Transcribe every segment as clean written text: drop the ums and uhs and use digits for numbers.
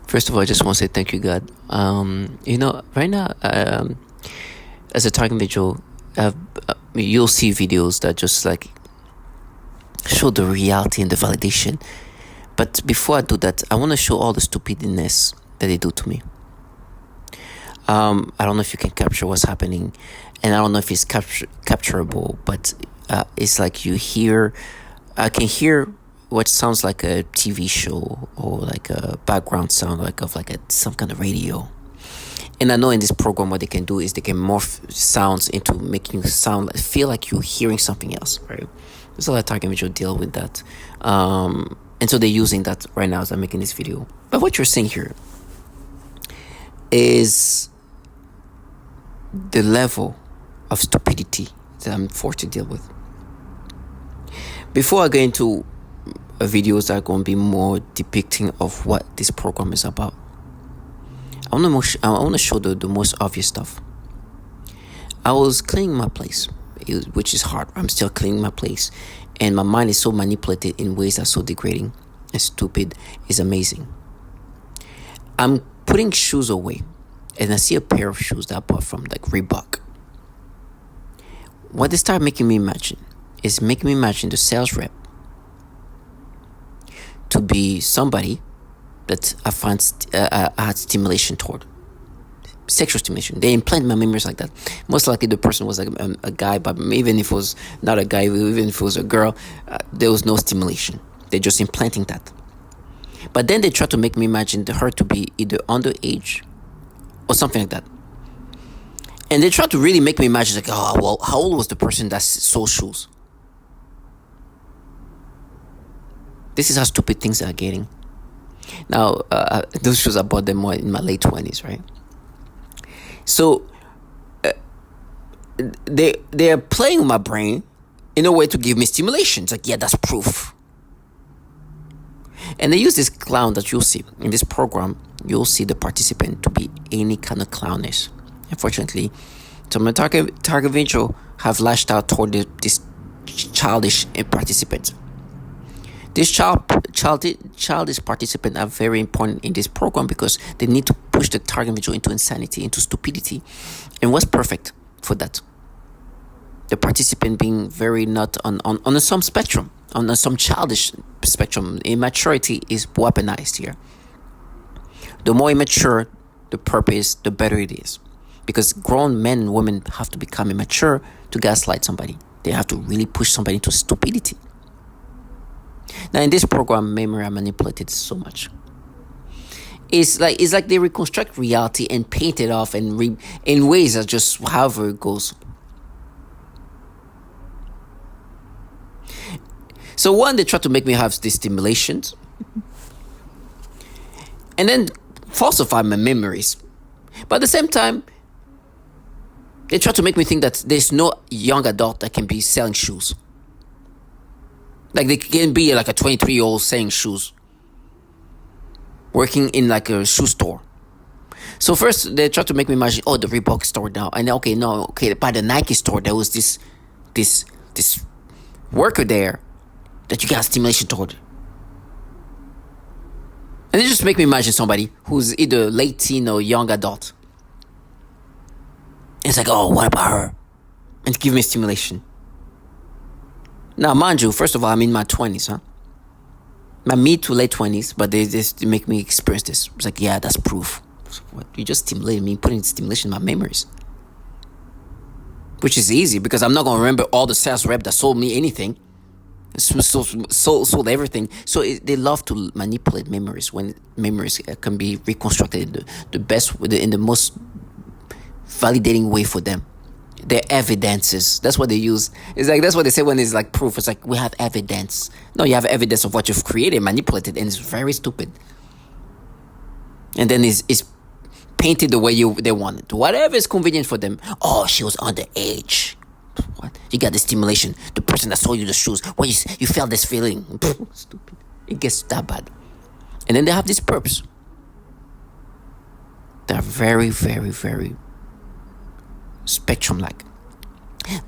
First of all, I just want to say thank you, God. Right now, as a target individual, you'll see videos that just like show the reality and the validation. But before I do that, I want to show all the stupidness that they do to me. I don't know if you can capture what's happening, and I don't know if it's capturable, but it's like I can hear what sounds like a TV show or like a background sound of some kind of radio. And I know in this program what they can do is they can morph sounds into making you feel like you're hearing something else, right? There's a lot of target video deal with that. And so they're using that right now as I'm making this video. But what you're seeing here is the level of stupidity that I'm forced to deal with. Before I go into videos that are going to be more depicting of what this program is about, I want to show the most obvious stuff. I was cleaning my place, which is hard. I'm still cleaning my place, and my mind is so manipulated in ways that are so degrading and stupid. It's amazing. I'm putting shoes away, and I see a pair of shoes that I bought from like Reebok. What they start making me imagine is making me imagine the sales rep to be somebody that I find I had stimulation toward. Sexual stimulation. They implant my memories like that. Most likely the person was like a guy, but even if it was not a guy, even if it was a girl, there was no stimulation. They're just implanting that. But then they try to make me imagine her to be either underage or something like that. And they try to really make me imagine like, oh, well, how old was the person that sold shoes? This is how stupid things are getting. Now, those shoes I bought them more in my late 20s, right? So, they're playing with my brain in a way to give me stimulation. It's like, yeah, that's proof. And they use this clown that you'll see in this program. You'll see the participant to be any kind of clownish. Unfortunately, some of the target visual have lashed out toward this childish participant. This childish participant are very important in this program because they need to push the target individual into insanity, into stupidity. And what's perfect for that? The participant being very not on some spectrum, on some childish spectrum. Immaturity is weaponized here. The more immature the purpose, the better it is. Because grown men and women have to become immature to gaslight somebody. They have to really push somebody into stupidity. Now in this program, memory are manipulated so much. It's like they reconstruct reality and paint it off and in ways that just however it goes. So one, they try to make me have these stimulations, and then falsify my memories. But at the same time, they try to make me think that there's no young adult that can be selling shoes. Like they can be like a 23-year-old selling shoes, working in like a shoe store. So first they try to make me imagine, the Reebok store now, and by the Nike store there was this worker there that you got stimulation toward. And they just make me imagine somebody who's either late teen or young adult. And it's like, what about her? And give me stimulation. Now, mind you, first of all, I'm in my 20s, my mid to late 20s, but they just make me experience this. It's like, yeah, that's proof. So what? You just stimulated me, putting stimulation in my memories. Which is easy, because I'm not going to remember all the sales rep that sold me anything. Sold everything. So they love to manipulate memories when memories can be reconstructed the best, in the most validating way for them. Their evidences. That's what they use. It's like, that's what they say when it's like proof. It's like, we have evidence. No, you have evidence of what you've created, manipulated, and it's very stupid. And then it's painted the way they want it. Whatever is convenient for them. Oh, she was underage. What? You got the stimulation. The person that sold you the shoes. Well, you felt this feeling. Stupid. It gets that bad. And then they have these perps. They're very, very, very spectrum-like.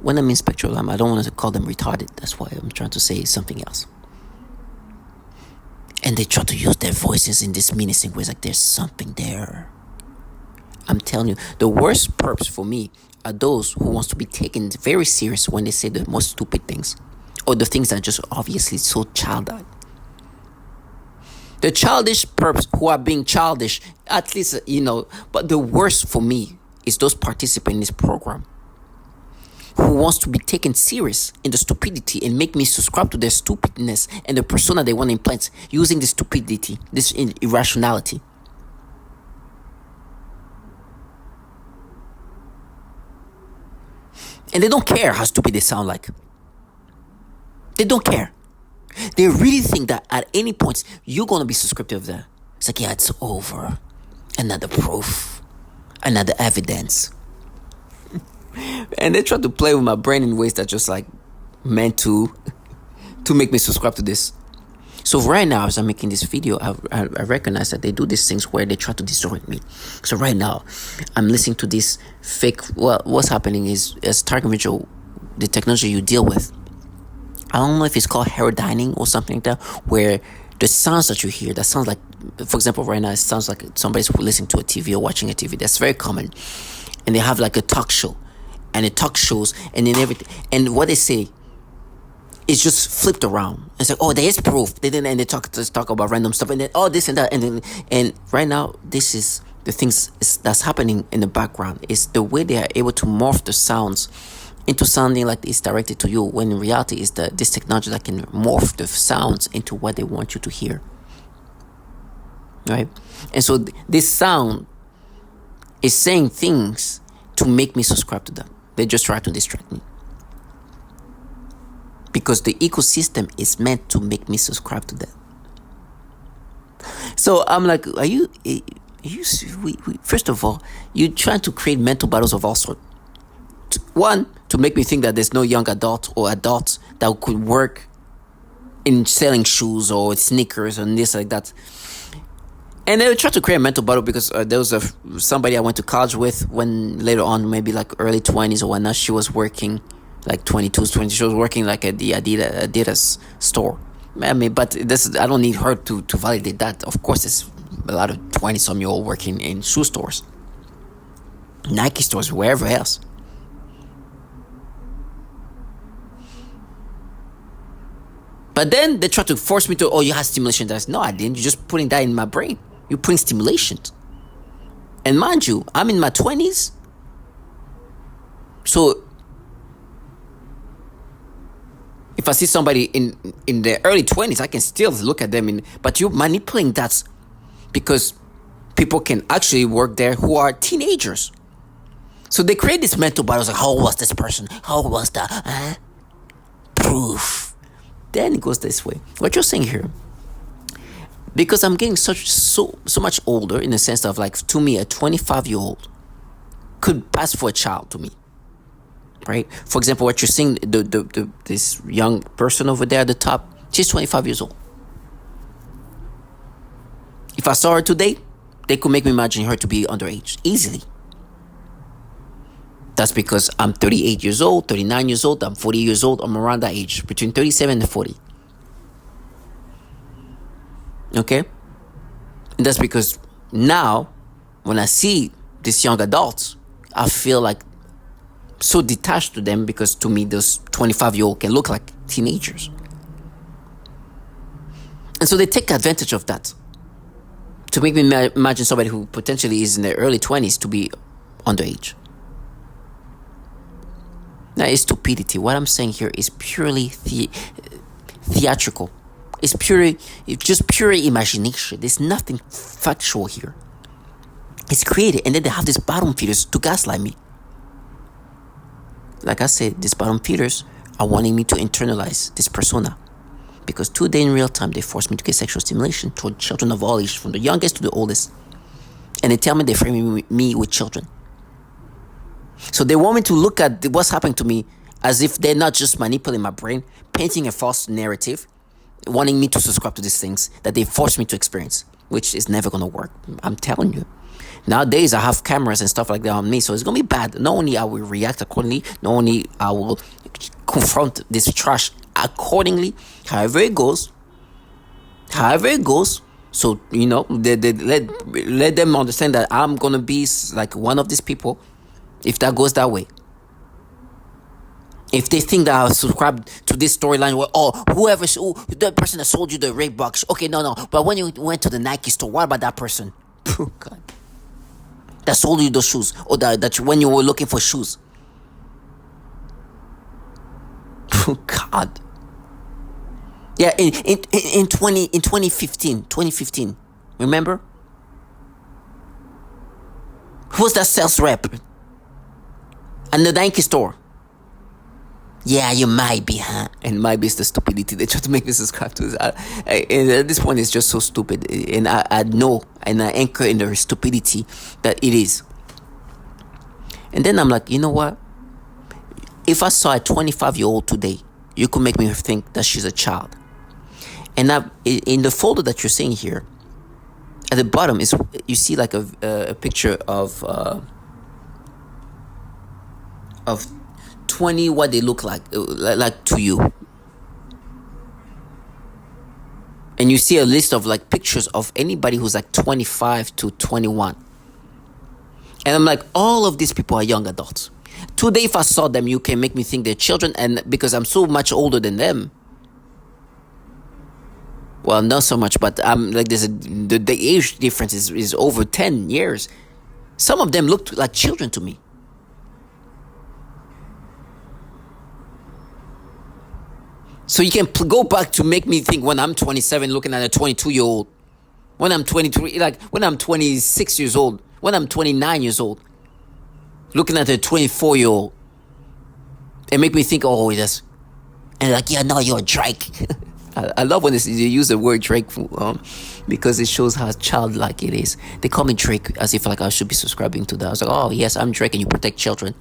When I mean spectrum, I don't want to call them retarded. That's why I'm trying to say something else. And they try to use their voices in this menacing ways, like there's something there. I'm telling you, the worst perps for me are those who wants to be taken very serious when they say the most stupid things, or the things that are just obviously so childlike. The childish perps who are being childish, at least, but the worst for me is those participating in this program who wants to be taken serious in the stupidity and make me subscribe to their stupidness and the persona they want to implant using this stupidity, this irrationality. And they don't care how stupid they sound like. They don't care. They really think that at any point you're going to be subscribed to them. It's like, yeah, it's over. Another proof. Another evidence. And they try to play with my brain in ways that just like meant to make me subscribe to this. So right now, as I'm making this video, I recognize that they do these things where they try to distort me. So right now, I'm listening to this fake. Well, what's happening is, as target visual, the technology you deal with, I don't know if it's called heterodyning or something like that, where the sounds that you hear, that sounds like, for example, right now, it sounds like somebody's listening to a TV or watching a TV. That's very common. And they have like a talk show, and the talk shows, and then everything, and what they say is just flipped around. It's like, oh, there is proof. And they talk about random stuff, and then this and that, and right now, this is the things that's happening in the background. Is the way they are able to morph the sounds into sounding like it's directed to you, when in reality is this technology that can morph the sounds into what they want you to hear. Right? And so this sound is saying things to make me subscribe to them. They just try to distract me. Because the ecosystem is meant to make me subscribe to them. So I'm like, are you first of all, you're trying to create mental battles of all sorts. One, to make me think that there's no young adult or adults that could work in selling shoes or sneakers and this like that. And they try to create a mental battle because there was somebody I went to college with, when later on, maybe like early 20s or whatnot, she was working like 22, 20. She was working like at the Adidas store. I mean, but I don't need her to validate that. Of course, there's a lot of 20-some-year-old working in shoe stores, Nike stores, wherever else. But then they try to force me to, oh, you had stimulation. No, I didn't. You're just putting that in my brain. You're putting stimulation. And mind you, I'm in my 20s. So if I see somebody in their early 20s, I can still look at them. But you're manipulating that because people can actually work there who are teenagers. So they create this mental battles like, how old was this person? How old was that? Proof. Then it goes this way. What you're saying here, because I'm getting so much older, in the sense of, like, to me, a 25-year-old could pass for a child to me, right? For example, what you're seeing, this young person over there at the top, she's 25 years old. If I saw her today, they could make me imagine her to be underage easily. That's because I'm 38 years old, 39 years old, I'm 40 years old, I'm around that age, between 37 and 40. Okay? And that's because now, when I see these young adults, I feel like so detached to them, because to me, those 25-year-old can look like teenagers. And so they take advantage of that to make me imagine somebody who potentially is in their early 20s to be underage. Now, it's stupidity. What I'm saying here is purely theatrical. It's just pure imagination. There's nothing factual here. It's created, and then they have these bottom feeders to gaslight me. Like I said, these bottom feeders are wanting me to internalize this persona, because today in real time they force me to get sexual stimulation toward children of all ages, from the youngest to the oldest, and they tell me they're framing me with children. So they want me to look at what's happening to me as if they're not just manipulating my brain, painting a false narrative, wanting me to subscribe to these things that they force me to experience, which is never going to work. I'm telling you. Nowadays, I have cameras and stuff like that on me, so it's going to be bad. Not only I will react accordingly, not only I will confront this trash accordingly, however it goes, However it goes. So let them understand that I'm gonna be like one of these people. If that goes that way, if they think that I subscribe to this storyline where the person that sold you the Reebok, okay, no, but when you went to the Nike store, what about that person? Oh God, that sold you those shoes, or when you were looking for shoes? Oh God, yeah, in 2015, remember? Who was that sales rep and the Nike store? Yeah, you might be, huh? And might be is the stupidity they try to make me subscribe to. And at this point, it's just so stupid. And I know, and I anchor in the stupidity that it is. And then I'm like, you know what? If I saw a 25-year-old today, you could make me think that she's a child. And in the folder that you're seeing here, at the bottom is you see like a picture of 20, what they look like to you, and you see a list of like pictures of anybody who's like 25 to 21, and I'm like, all of these people are young adults. Today, if I saw them, you can make me think they're children, and because I'm so much older than them, well, not so much, but I'm like, the age difference is over 10 years. Some of them looked like children to me. So you can go back to make me think when I'm 27 looking at a 22-year-old. When I'm 23, like when I'm 26 years old. When I'm 29 years old. Looking at a 24-year-old. And make me think, oh, yes. And like, yeah, no, you're a Drake. I love when they use the word Drake because it shows how childlike it is. They call me Drake as if like I should be subscribing to that. I was like, oh, yes, I'm Drake and you protect children.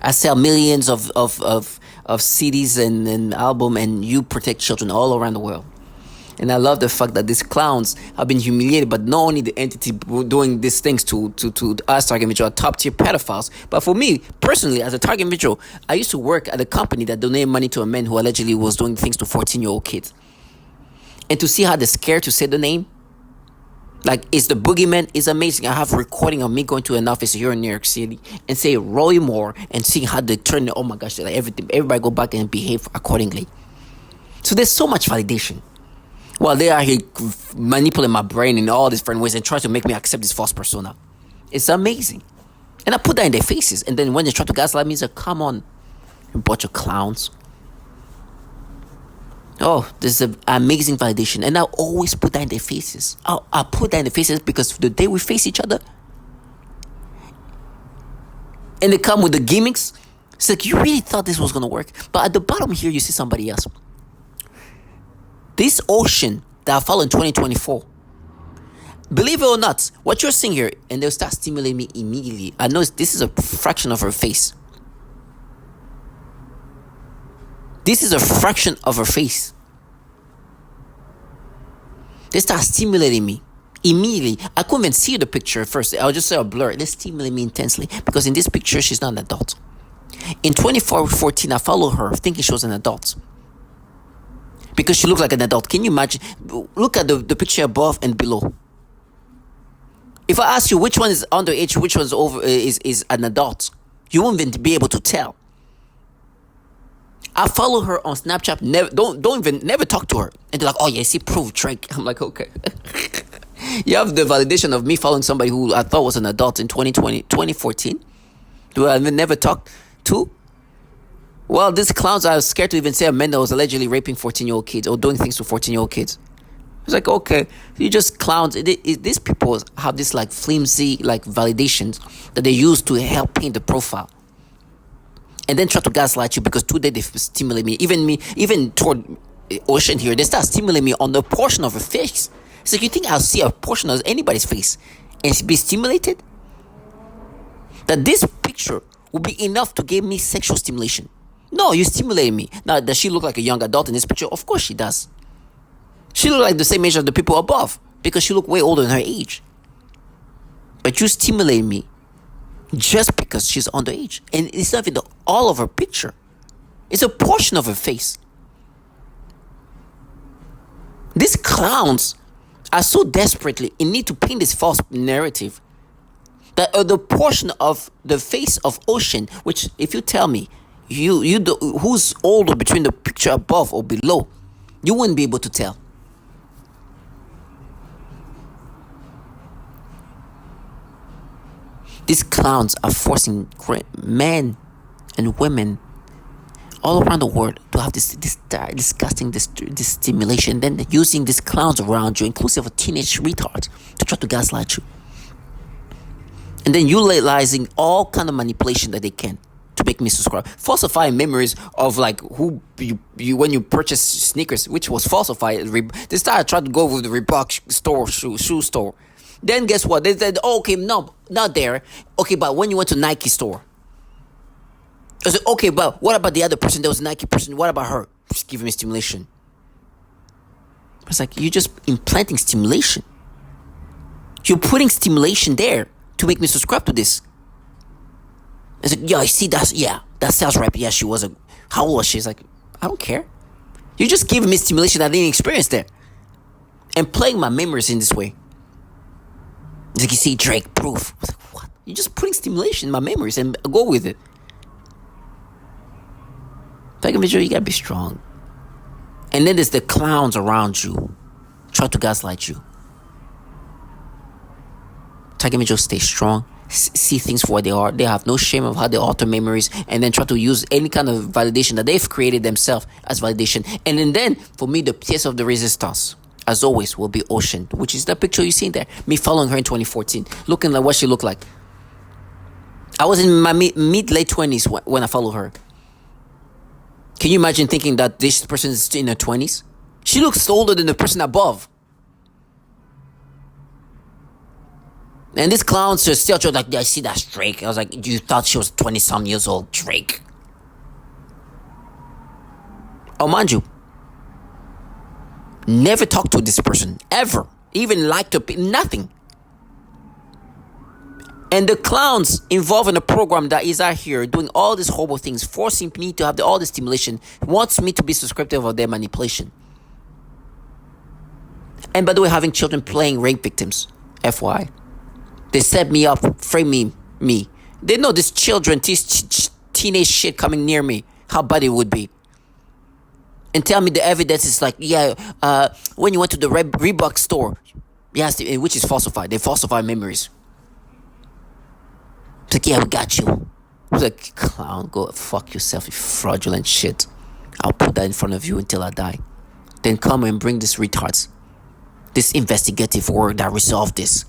I sell millions of CDs and album, and you protect children all around the world. And I love the fact that these clowns have been humiliated, but not only the entity doing these things to us target individual top tier pedophiles, but for me personally as a target individual, I used to work at a company that donated money to a man who allegedly was doing things to 14-year-old kids. And to see how they're scared to say the name, like, it's the boogeyman, is amazing. I have a recording of me going to an office here in New York City and say Roy Moore and seeing how they turn it. Oh my gosh, like everybody go back and behave accordingly. So there's so much validation. While they are here manipulating my brain in all these different ways and try to make me accept this false persona. It's amazing. And I put that in their faces. And then when they try to gaslight me, it's like, come on, you bunch of clowns. Oh, this is an amazing validation. And I always put that in their faces. I put that in their faces because the day we face each other, and they come with the gimmicks, it's like, you really thought this was going to work. But at the bottom here, you see somebody else. This ocean that I follow in 2024, believe it or not, what you're seeing here, and they'll start stimulating me immediately. I know this is a fraction of her face. This is a fraction of her face. They start stimulating me immediately. I couldn't even see the picture at first. I'll just say a blur. They stimulate me intensely because in this picture, she's not an adult. In 2014, I followed her thinking she was an adult because she looked like an adult. Can you imagine? Look at the picture above and below. If I ask you which one is underage, which one's over is an adult, you won't even be able to tell. I follow her on Snapchat. Never talk to her. And they're like, oh yeah, see, proof, Drake. I'm like, okay. You have the validation of me following somebody who I thought was an adult in 2014. Do I never talk to? Well, these clowns are scared to even say a man that was allegedly raping 14-year-old kids or doing things to 14-year-old kids. It's like, okay, you just clowns. These people have this like flimsy like validations that they use to help paint the profile. And then try to gaslight you because today they stimulate me. Even toward Ocean here, they start stimulating me on the portion of her face. So you think I'll see a portion of anybody's face and be stimulated? That this picture will be enough to give me sexual stimulation. No, you stimulated me. Now, does she look like a young adult in this picture? Of course she does. She look like the same age as the people above because she look way older than her age. But you stimulate me just because she's underage. And it's not even all of her picture. It's a portion of her face. These clowns are so desperately in need to paint this false narrative that the portion of the face of ocean, which if you tell me who's older between the picture above or below, you wouldn't be able to tell. These clowns are forcing men and women all around the world to have this disgusting this stimulation. Then they're using these clowns around you, inclusive of teenage retards, to try to gaslight you, and then utilizing all kind of manipulation that they can to make me subscribe, falsifying memories of like who you when you purchase sneakers, which was falsified. They started trying to go with the Reebok store, shoe store. Then guess what? They said, oh, okay, no, not there. Okay, but when you went to Nike store, I said, okay, but what about the other person that was a Nike person? What about her? Just giving me stimulation. It's like, you're just implanting stimulation. You're putting stimulation there to make me subscribe to this. It's like, yeah, I see that. Yeah, that sounds right. Yeah, she was how old was she? It's like, I don't care. You're just giving me stimulation I didn't experience there. And playing my memories in this way. It's like, you see, Drake, proof. I was like, what? You're just putting stimulation in my memories and go with it. Like a visual, you gotta be strong. And then there's the clowns around you, try to gaslight you. Tiger Mitchell, stay strong. See things for what they are. They have no shame of how they alter memories, and then try to use any kind of validation that they've created themselves as validation. And then for me, the piece of the resistance, as always, will be Ocean, which is the picture you see there. Me following her in 2014, looking like what she looked like. I was in my mid-late 20s when I followed her. Can you imagine thinking that this person is in her 20s? She looks older than the person above. And this clown still like, yeah, I see that's Drake. I was like, you thought she was 20-some years old, Drake. Oh, mind you, never talked to this person, ever. Even liked her, nothing. And the clowns involved in a program that is out here doing all these horrible things, forcing me to have all the stimulation, wants me to be subscriptive of their manipulation. And by the way, having children playing rape victims, FYI. They set me up, frame me. They know these children, teenage shit coming near me, how bad it would be. And tell me the evidence is like, yeah, when you went to the Reebok store, yes, which is falsified. They falsify memories. It's like, yeah, we got you. I was like, clown, go fuck yourself, you fraudulent shit. I'll put that in front of you until I die. Then come and bring this retards. This investigative work that resolved this.